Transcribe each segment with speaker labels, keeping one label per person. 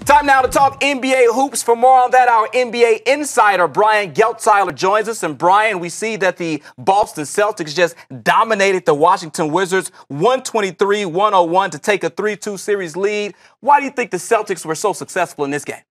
Speaker 1: Time now to talk NBA hoops. For more on that, our NBA insider, Brian Geltzeiler, joins us. And Brian, we see that the Boston Celtics just dominated the Washington Wizards 123-101 to take a 3-2 series lead. Why do you think the Celtics were so successful in this game?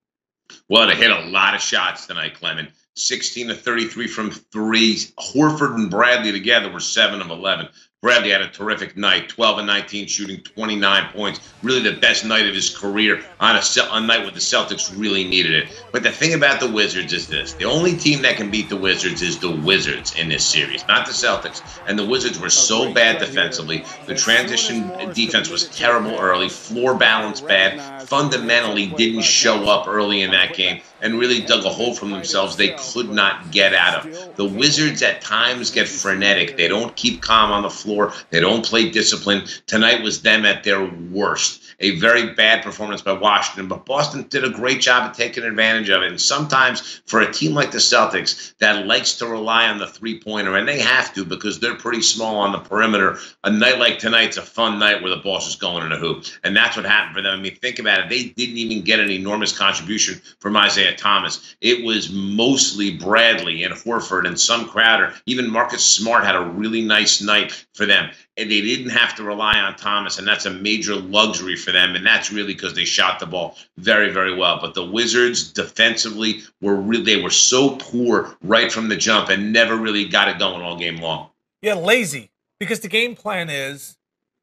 Speaker 2: Well, they hit a lot of shots tonight, Clement. 16 of 33 from three. Horford and Bradley together were 7 of 11. Bradley had a terrific night, 12 of 19, shooting 29 points. Really the best night of his career on a night where the Celtics really needed it. But the thing about the Wizards is this. The only team that can beat the Wizards is the Wizards in this series, not the Celtics. And the Wizards were so bad defensively. The transition defense was terrible early, floor balance bad, fundamentally didn't show up early in that game, and really dug a hole for themselves they could not get out of. The Wizards at times get frenetic. They don't keep calm on the floor. They don't play discipline. Tonight was them at their worst. A very bad performance by Washington, but Boston did a great job of taking advantage of it. And sometimes for a team like the Celtics that likes to rely on the three-pointer, and they have to because they're pretty small on the perimeter, a night like tonight's a fun night where the boss is going in a hoop. And that's what happened for them. I mean, think about it. They didn't even get an enormous contribution from Isaiah Thomas. It was mostly Bradley and Horford and some Crowder. Even Marcus Smart had a really nice night for them. And they didn't have to rely on Thomas, and that's a major luxury for them, and that's really because they shot the ball very, very well. But the Wizards defensively they were so poor right from the jump and never really got it going all game long.
Speaker 3: Yeah, lazy, because the game plan is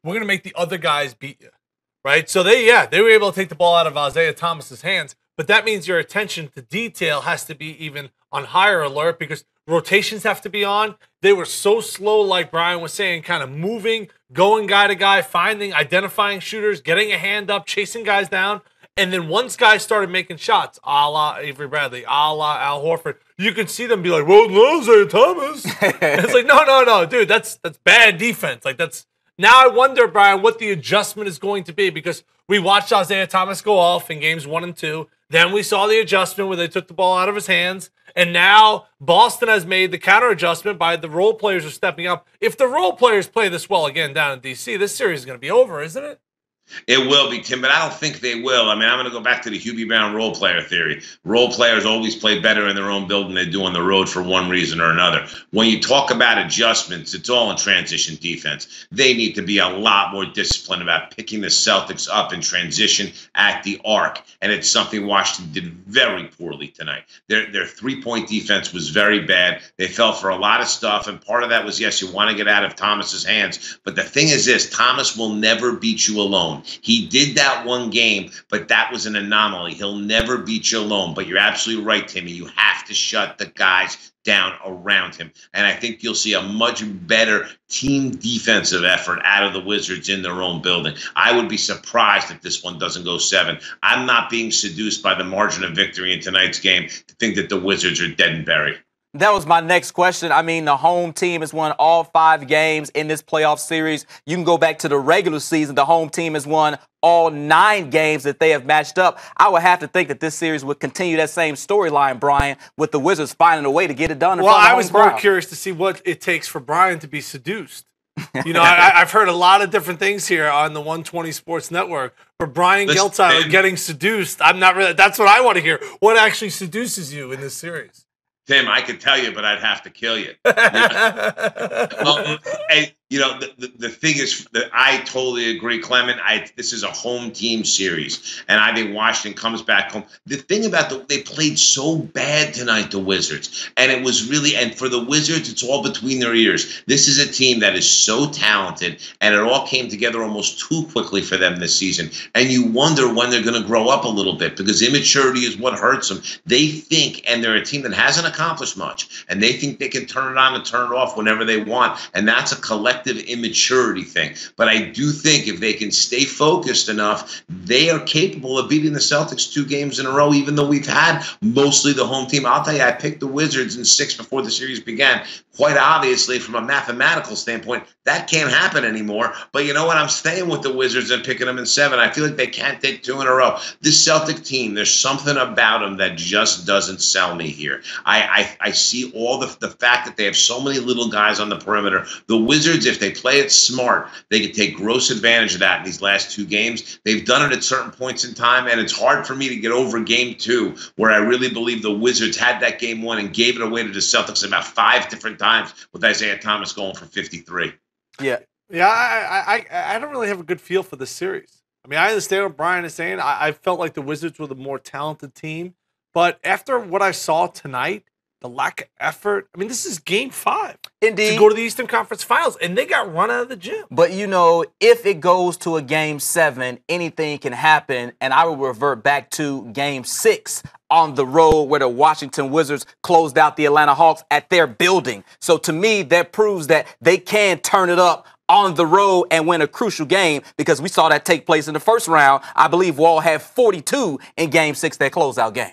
Speaker 3: we're going to make the other guys beat you, right? So they were able to take the ball out of Isaiah Thomas's hands, but that means your attention to detail has to be even on higher alert because rotations have to be on. They were so slow, like Brian was saying, kind of moving, going guy to guy, identifying shooters, getting a hand up, chasing guys down. And then once guys started making shots, a la Avery Bradley, a la Al Horford, you could see them be like, well, no, Isaiah Thomas. It's like, no, dude, that's bad defense. Like now I wonder, Brian, what the adjustment is going to be because we watched Isaiah Thomas go off in games 1 and 2. Then we saw the adjustment where they took the ball out of his hands. And now Boston has made the counter adjustment by the role players are stepping up. If the role players play this well again down in D.C., this series is going to be over, isn't it?
Speaker 2: It will be, Tim, but I don't think they will. I mean, I'm going to go back to the Hubie Brown role player theory. Role players always play better in their own building than they do on the road for one reason or another. When you talk about adjustments, it's all in transition defense. They need to be a lot more disciplined about picking the Celtics up in transition at the arc, and it's something Washington did very poorly tonight. Their three-point defense was very bad. They fell for a lot of stuff, and part of that was, yes, you want to get out of Thomas's hands, but the thing is this, Thomas will never beat you alone. He did that one game, but that was an anomaly. He'll never beat you alone. But you're absolutely right, Timmy. You have to shut the guys down around him. And I think you'll see a much better team defensive effort out of the Wizards in their own building. I would be surprised if this one doesn't go 7. I'm not being seduced by the margin of victory in tonight's game to think that the Wizards are dead and buried.
Speaker 1: That was my next question. I mean, the home team has won all 5 games in this playoff series. You can go back to the regular season. The home team has won all 9 games that they have matched up. I would have to think that this series would continue that same storyline, Brian, with the Wizards finding a way to get it done.
Speaker 3: Well, I was more curious to see what it takes for Brian to be seduced. You know, I've heard a lot of different things here on the 120 Sports Network. For Brian Geltzeiler getting seduced, I'm not really. That's what I want to hear. What actually seduces you in this series?
Speaker 2: Tim, I could tell you, but I'd have to kill you. The thing is that I totally agree, Clement. This is a home team series, and I think Washington comes back home. The thing about they played so bad tonight, the Wizards, and it was really, and for the Wizards, it's all between their ears. This is a team that is so talented, and it all came together almost too quickly for them this season. And you wonder when they're going to grow up a little bit because immaturity is what hurts them. They think, and they're a team that hasn't accomplished much, and they think they can turn it on and turn it off whenever they want, and that's a collective immaturity thing. But I do think if they can stay focused enough, they are capable of beating the Celtics 2 games in a row, even though we've had mostly the home team. I'll tell you, I picked the Wizards in 6 before the series began. Quite obviously, from a mathematical standpoint, that can't happen anymore. But you know what? I'm staying with the Wizards and picking them in 7. I feel like they can't take 2 in a row. This Celtic team, there's something about them that just doesn't sell me here. I see all the fact that they have so many little guys on the perimeter. The Wizards, if they play it smart, they can take gross advantage of that in these last 2 games. They've done it at certain points in time, and it's hard for me to get over game 2, where I really believe the Wizards had that game 1 and gave it away to the Celtics about 5 different times with Isaiah Thomas going for 53.
Speaker 3: Yeah. I don't really have a good feel for this series. I mean, I understand what Brian is saying. I felt like the Wizards were the more talented team. But after what I saw tonight, the lack of effort, I mean, this is game 5.
Speaker 1: Indeed.
Speaker 3: To go to the Eastern Conference Finals, and they got run out of the gym.
Speaker 1: But, you know, if it goes to a game 7, anything can happen, and I will revert back to game 6 on the road where the Washington Wizards closed out the Atlanta Hawks at their building. So, to me, that proves that they can turn it up on the road and win a crucial game, because we saw that take place in the first round. I believe Wall had 42 in game 6, that closeout game.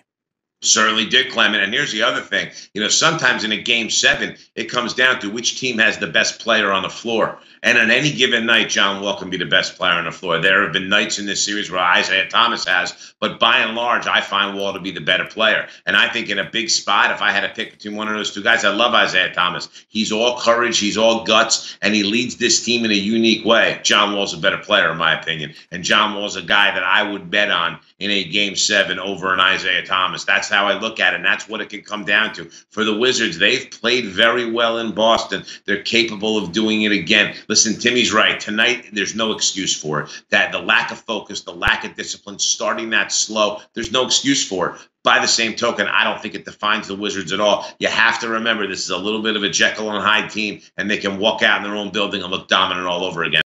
Speaker 2: Certainly did, Clement. And here's the other thing. You know, sometimes in a game 7, it comes down to which team has the best player on the floor. And on any given night, John Wall can be the best player on the floor. There have been nights in this series where Isaiah Thomas has, but by and large, I find Wall to be the better player. And I think in a big spot, if I had to pick between one of those 2 guys, I love Isaiah Thomas. He's all courage, he's all guts, and he leads this team in a unique way. John Wall's a better player, in my opinion. And John Wall's a guy that I would bet on in a game 7 over an Isaiah Thomas. That's how I look at it, and that's what it can come down to. For the Wizards, they've played very well in Boston. They're capable of doing it again. Listen, Timmy's right. Tonight, there's no excuse for it. That the lack of focus, the lack of discipline, starting that slow, there's no excuse for it. By the same token, I don't think it defines the Wizards at all. You have to remember this is a little bit of a Jekyll and Hyde team, and they can walk out in their own building and look dominant all over again.